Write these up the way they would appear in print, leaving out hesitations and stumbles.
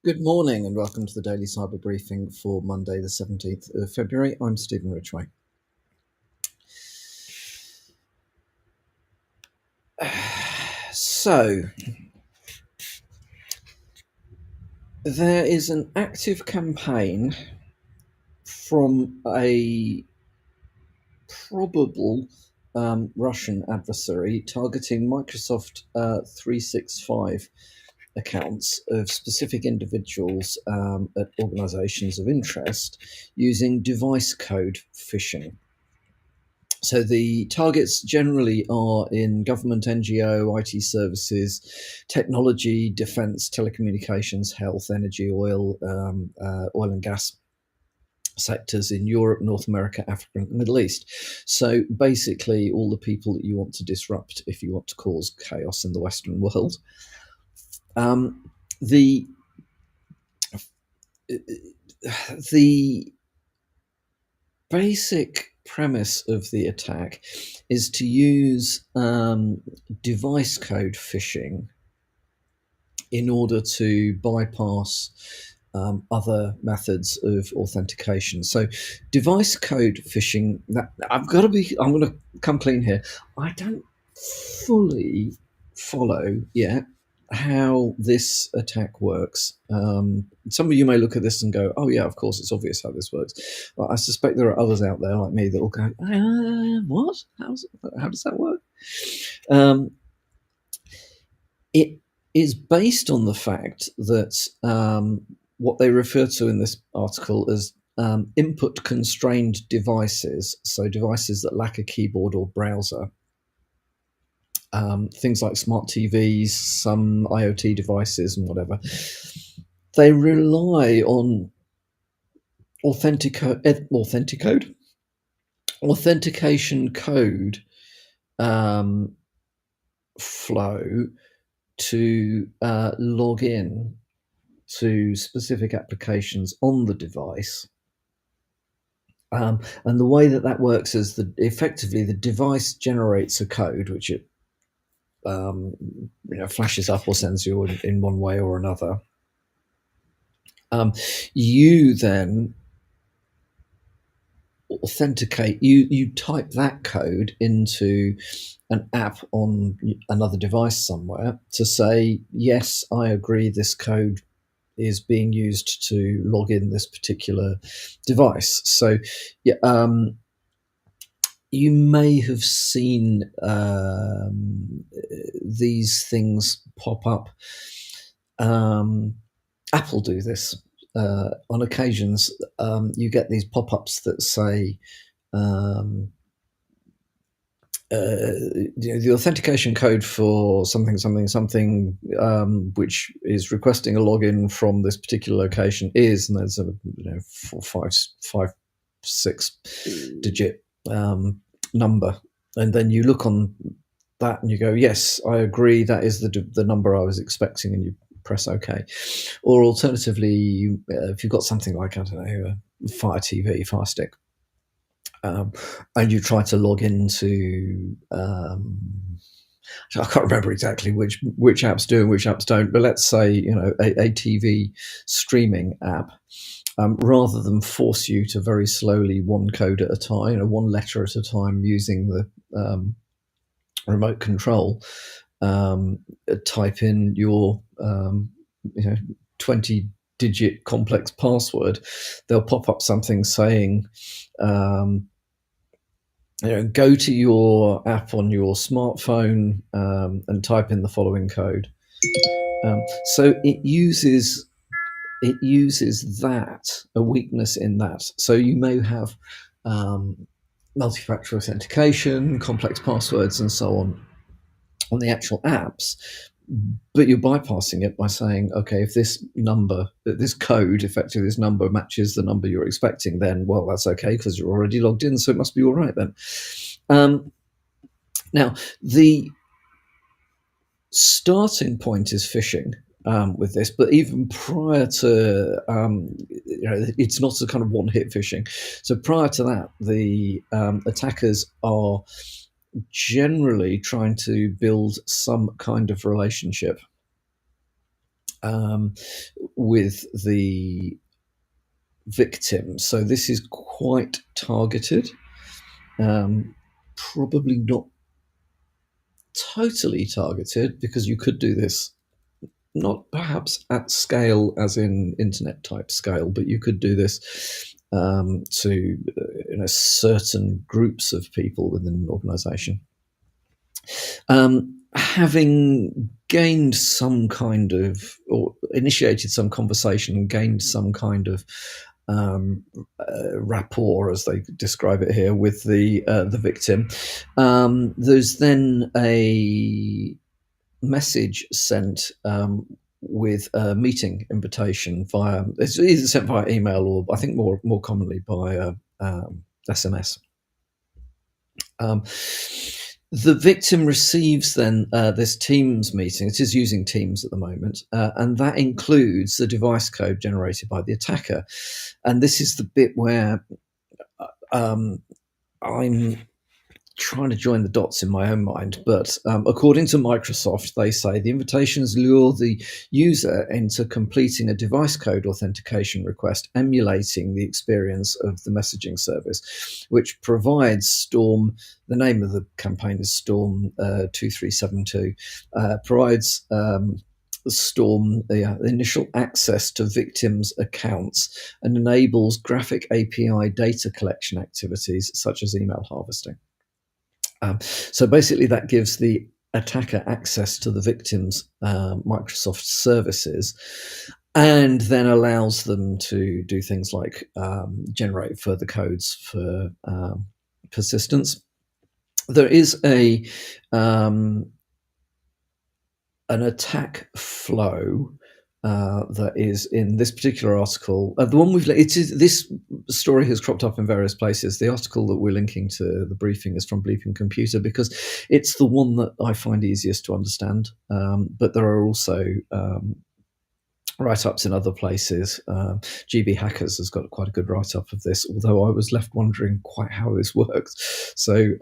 Good morning and welcome to the Daily Cyber Briefing for Monday, the 17th of February. I'm Stephen Ridgway. So, there is an active campaign from a probable Russian adversary targeting Microsoft 365 accounts of specific individuals at organizations of interest using device code phishing. So the targets generally are in government, NGO, IT services, technology, defense, telecommunications, health, energy, oil and gas sectors in Europe, North America, Africa, and the Middle East. So basically all the people that you want to disrupt if you want to cause chaos in the Western world. The basic premise of the attack is to use device code phishing in order to bypass other methods of authentication. So device code phishing, I'm going to come clean here. I don't fully follow yet how this attack works. Some of you may look at this and go, oh yeah, of course, it's obvious how this works. But I suspect there are others out there like me that will go, what? How does that work? It is based on the fact that what they refer to in this article as input constrained devices, so devices that lack a keyboard or browser, things like smart TVs, some IoT devices and whatever, they rely on authentication code flow to log in to specific applications on the device. And the way that works is that effectively the device generates a code which it flashes up or sends you in one way or another. You then authenticate, you type that code into an app on another device somewhere to say, yes, I agree this code is being used to log in this particular device. So yeah, you may have seen these things pop up. Apple do this on occasions. You get these pop-ups that say the authentication code for something, which is requesting a login from this particular location is, and there's a 6-digit number, and then you look on that and you go, yes, I agree, that is the number I was expecting, and you press OK. Or alternatively, if you've got something like, I don't know, a Fire TV, Fire Stick, and you try to log into, I can't remember exactly which apps do and which apps don't, but let's say a TV streaming app, rather than force you to very slowly one code at a time, one letter at a time using the remote control, type in your 20-digit complex password, they'll pop up something saying, go to your app on your smartphone and type in the following code. So it uses that, a weakness in that. So you may have multi-factor authentication, complex passwords, and so on the actual apps, but you're bypassing it by saying, okay, if this code, effectively this number, matches the number you're expecting, then, well, that's okay because you're already logged in, so it must be all right then. Now, the starting point is phishing with this, but even prior to, it's not a kind of one-hit phishing. So prior to that, the attackers are generally trying to build some kind of relationship um, with the victim. So this is quite targeted, probably not totally targeted, because you could do this not perhaps at scale as in internet type scale, but you could do this to certain groups of people within an organization. Having gained some kind of, or initiated some conversation and gained some kind of rapport, as they describe it here, with the victim, there's then a message sent with a meeting invitation via, it's either sent via email or I think more commonly by SMS. The victim receives then this Teams meeting. It is using Teams at the moment, and that includes the device code generated by the attacker. And this is the bit where I'm trying to join the dots in my own mind, but according to Microsoft, they say the invitations lure the user into completing a device code authentication request emulating the experience of the messaging service, which provides Storm, the name of the campaign is Storm 2372, provides Storm the initial access to victims' accounts and enables graphic API data collection activities such as email harvesting. So basically, that gives the attacker access to the victim's Microsoft services, and then allows them to do things like generate further codes for persistence. There is an attack flow that is in this particular article. The one this story has cropped up in various places. The article that we're linking to the briefing is from Bleeping Computer because it's the one that I find easiest to understand. But there are also write-ups in other places. GB Hackers has got quite a good write-up of this, although I was left wondering quite how this works. So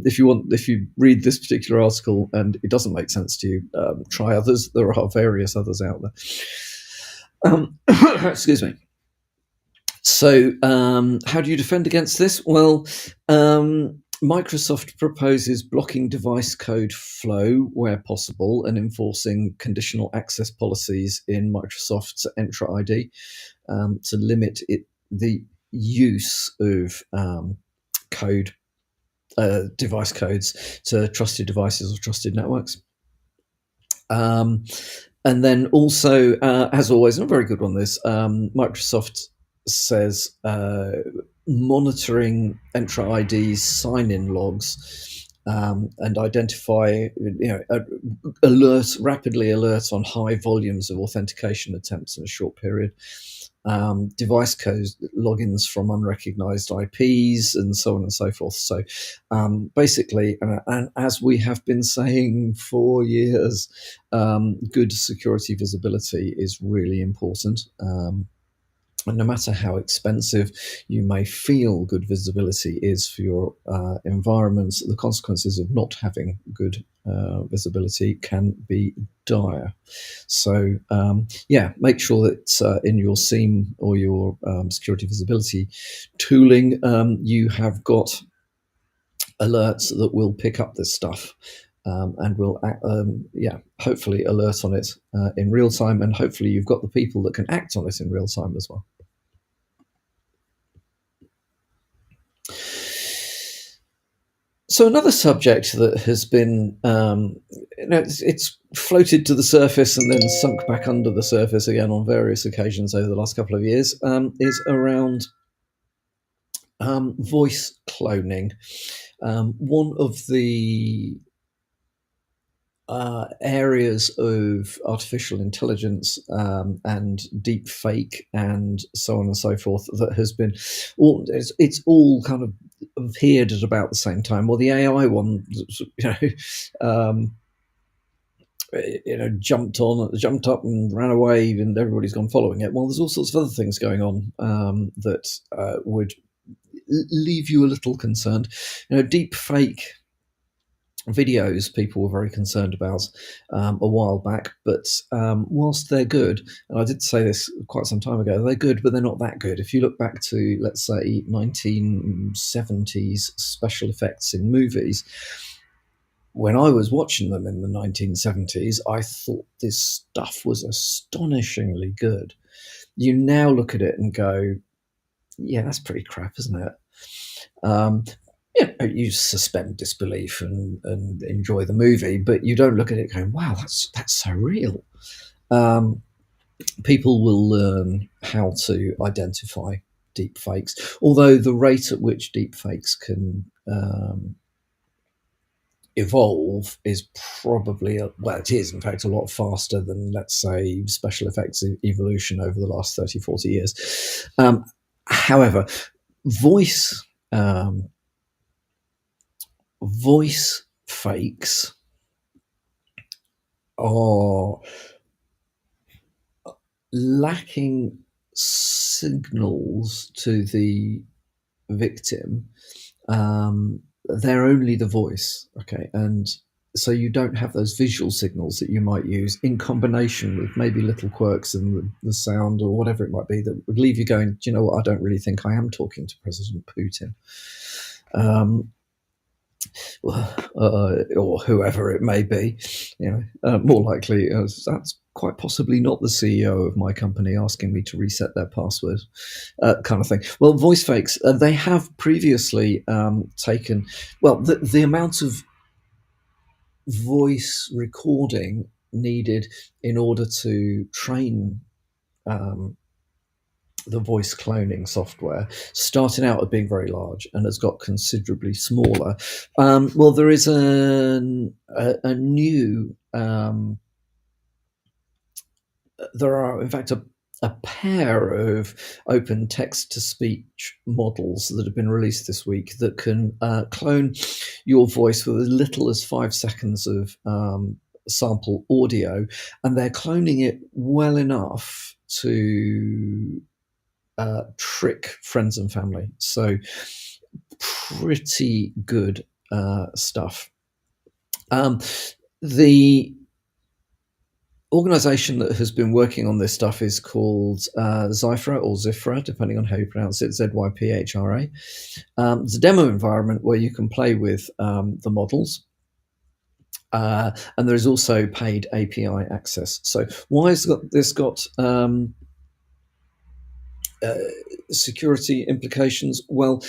if you read this particular article and it doesn't make sense to you, try others. There are various others out there. Excuse me. So how do you defend against this? Well, Microsoft proposes blocking device code flow where possible and enforcing conditional access policies in Microsoft's Entra ID to limit the use of device codes to trusted devices or trusted networks. And then also, as always, and a very good one, Microsoft says monitoring Entra ID's sign-in logs and identify, rapidly alert on high volumes of authentication attempts in a short period. Device code logins from unrecognized IPs and so on and so forth. So basically, and as we have been saying for years, good security visibility is really important. And no matter how expensive you may feel good visibility is for your environments, the consequences of not having good visibility can be dire. So, make sure that in your SIEM or your security visibility tooling, you have got alerts that will pick up this stuff. And will hopefully alert on it in real time, and hopefully you've got the people that can act on it in real time as well. So another subject that has been, it's floated to the surface and then sunk back under the surface again on various occasions over the last couple of years, is around voice cloning. One of the areas of artificial intelligence and deep fake and so on and so forth that has been it's all kind of appeared at about the same time. Well, the AI one, jumped up and ran away, and everybody's gone following it. Well, there's all sorts of other things going on that would leave you a little concerned. Deep fake videos people were very concerned about a while back, but whilst they're good, and I did say this quite some time ago, they're good, but they're not that good. If you look back to, let's say, 1970s special effects in movies, when I was watching them in the 1970s, I thought this stuff was astonishingly good. You now look at it and go, yeah, that's pretty crap, isn't it? You suspend disbelief and enjoy the movie, but you don't look at it going, wow, that's so real. People will learn how to identify deep fakes, although the rate at which deep fakes can evolve is probably, well, it is in fact a lot faster than, let's say, special effects evolution over the last 30, 40 years. However, voice fakes are lacking signals to the victim. They're only the voice, okay, and so you don't have those visual signals that you might use in combination with maybe little quirks in the sound or whatever it might be that would leave you going, do you know what, I don't really think I am talking to President Putin. Or whoever it may be, more likely that's quite possibly not the CEO of my company asking me to reset their password, kind of thing. Well, voice fakes, they have previously taken, well, the amount of voice recording needed in order to train the voice cloning software started out as being very large and has got considerably smaller. Well, there is a new, there are in fact a pair of open text-to-speech models that have been released this week that can clone your voice with as little as 5 seconds of sample audio, and they're cloning it well enough to trick friends and family. So pretty good stuff. The organization that has been working on this stuff is called Zyphra, or Zifra, depending on how you pronounce it, Zyphra. It's a demo environment where you can play with the models. And there is also paid API access. So why has this got security implications? Well,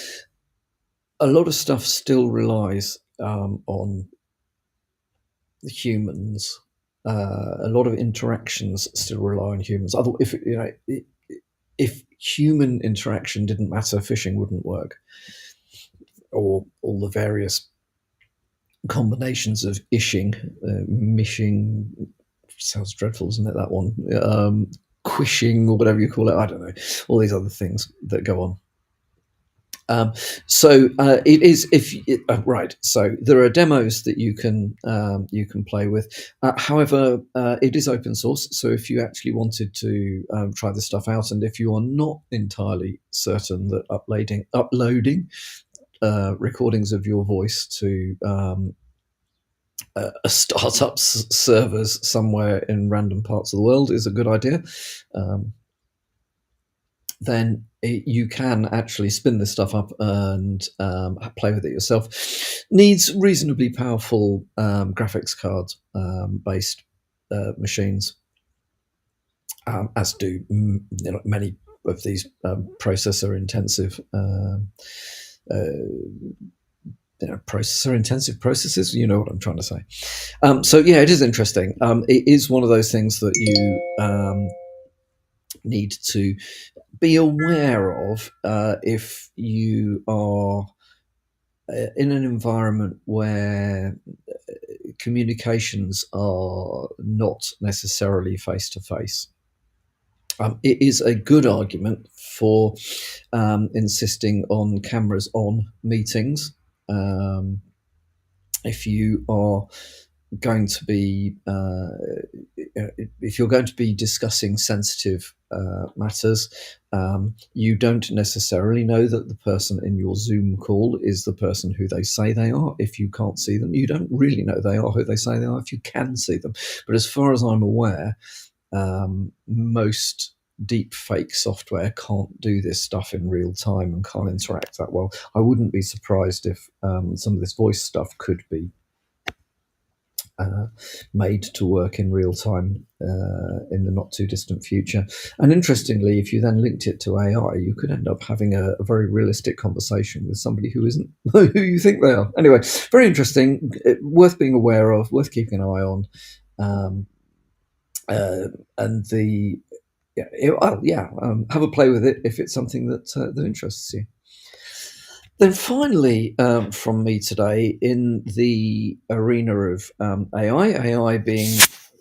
a lot of stuff still relies on the humans. A lot of interactions still rely on humans. If human interaction didn't matter, phishing wouldn't work, or all the various combinations of ishing, mishing. Sounds dreadful, isn't it? That one, quishing, or whatever you call it. I don't know. All these other things that go on. So it is right. So there are demos that you can play with. However, it is open source. So if you actually wanted to try this stuff out, and if you are not entirely certain that uploading recordings of your voice to a startup's servers somewhere in random parts of the world is a good idea, then you can actually spin this stuff up and play with it yourself. Needs reasonably powerful graphics card based machines, as do many of these processor intensive processes. You know what I'm trying to say. So yeah, it is interesting. It is one of those things that you need to be aware of if you are in an environment where communications are not necessarily face-to-face. It is a good argument for insisting on cameras on meetings. If you are going to be if you're going to be discussing sensitive matters, you don't necessarily know that the person in your Zoom call is the person who they say they are. If you can't see them, you don't really know they are who they say they are if you can see them. But as far as I'm aware, most deep fake software can't do this stuff in real time and can't interact that well. I wouldn't be surprised if some of this voice stuff could be made to work in real time in the not too distant future. And interestingly, if you then linked it to AI, you could end up having a very realistic conversation with somebody who isn't who you think they are. Anyway, very interesting, worth being aware of, worth keeping an eye on. And the have a play with it if it's something that that interests you. Then finally, from me today, in the arena of AI being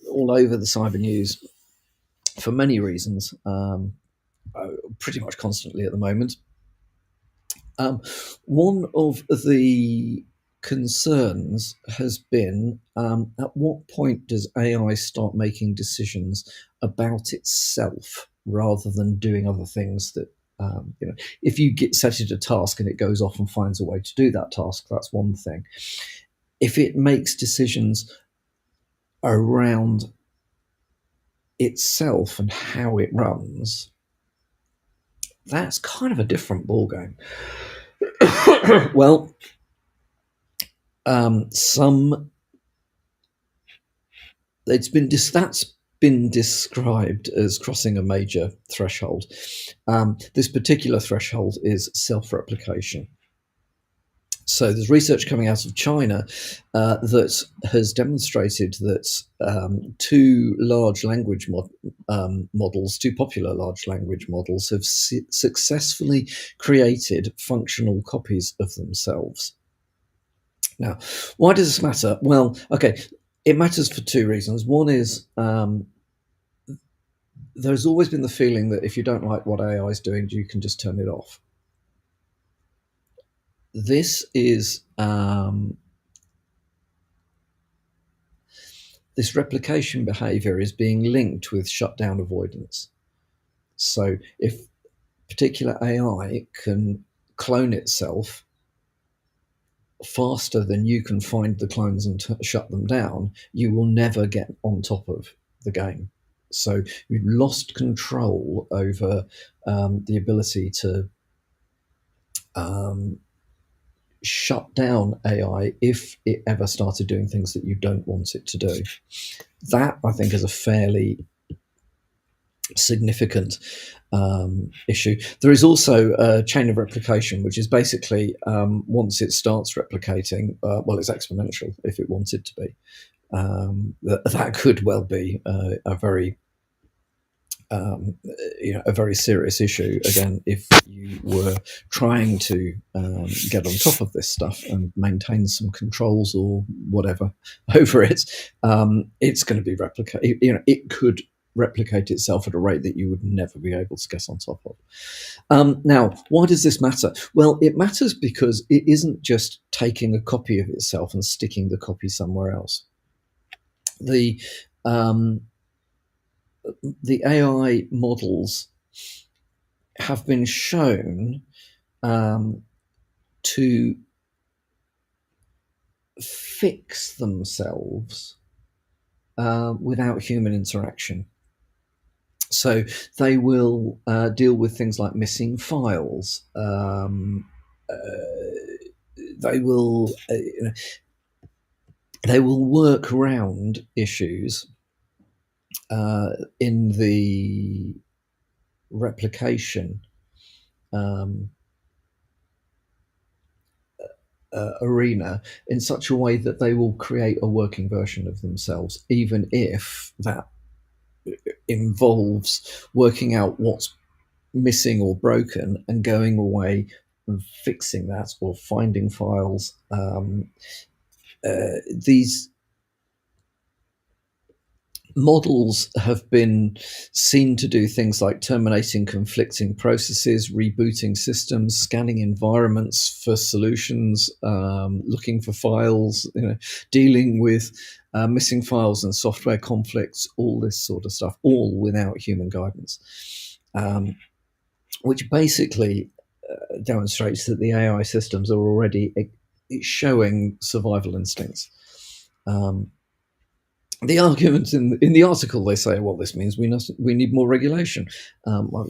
all over the cyber news for many reasons, pretty much constantly at the moment. One of the concerns has been at what point does AI start making decisions about itself rather than doing other things that if you set it a task and it goes off and finds a way to do that task, that's one thing. If it makes decisions around itself and how it runs, that's kind of a different ballgame. Well, that's been described as crossing a major threshold. This particular threshold is self-replication. So there's research coming out of China that has demonstrated that two popular large language models have successfully created functional copies of themselves. Now, why does this matter? Well, okay, it matters for two reasons. One is there's always been the feeling that if you don't like what AI is doing, you can just turn it off. This is this replication behavior is being linked with shutdown avoidance. So if particular AI can clone itself faster than you can find the clones and shut them down, you will never get on top of the game. So you've lost control over the ability to shut down AI if it ever started doing things that you don't want it to do. That, I think, is a fairly significant issue. There is also a chain of replication, which is basically once it starts replicating, well, it's exponential if it wanted to be. That could well be a very a very serious issue, again, if you were trying to get on top of this stuff and maintain some controls or whatever over it. It's going to be replicated. It could replicate itself at a rate that you would never be able to get on top of. Now, why does this matter? Well, it matters because it isn't just taking a copy of itself and sticking the copy somewhere else. The AI models have been shown to fix themselves without human interaction. So they will deal with things like missing files. They will work around issues in the replication arena in such a way that they will create a working version of themselves, even if that involves working out what's missing or broken and going away and fixing that or finding files. These models have been seen to do things like terminating conflicting processes, rebooting systems, scanning environments for solutions, looking for files, dealing with missing files and software conflicts, all this sort of stuff, all without human guidance, which basically demonstrates that the AI systems are already showing survival instincts. The argument in the article, they say, well, this means we need more regulation. How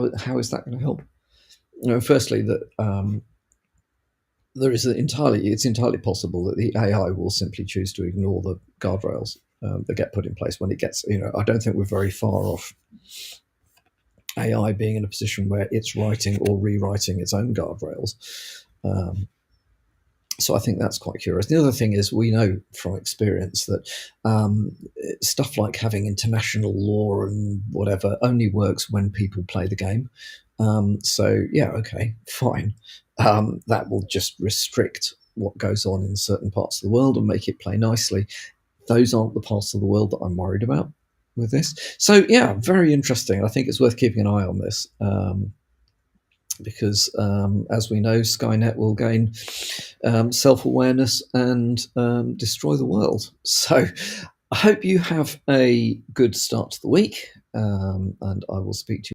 is that going to help? Firstly, that it's entirely possible that the AI will simply choose to ignore the guardrails that get put in place when it gets. I don't think we're very far off AI being in a position where it's writing or rewriting its own guardrails. So I think that's quite curious. The other thing is, we know from experience that stuff like having international law and whatever only works when people play the game. So yeah, okay, fine. That will just restrict what goes on in certain parts of the world and make it play nicely. Those aren't the parts of the world that I'm worried about with this. So yeah, very interesting. I think it's worth keeping an eye on this. Because, as we know, Skynet will gain self-awareness and destroy the world. So I hope you have a good start to the week, and I will speak to you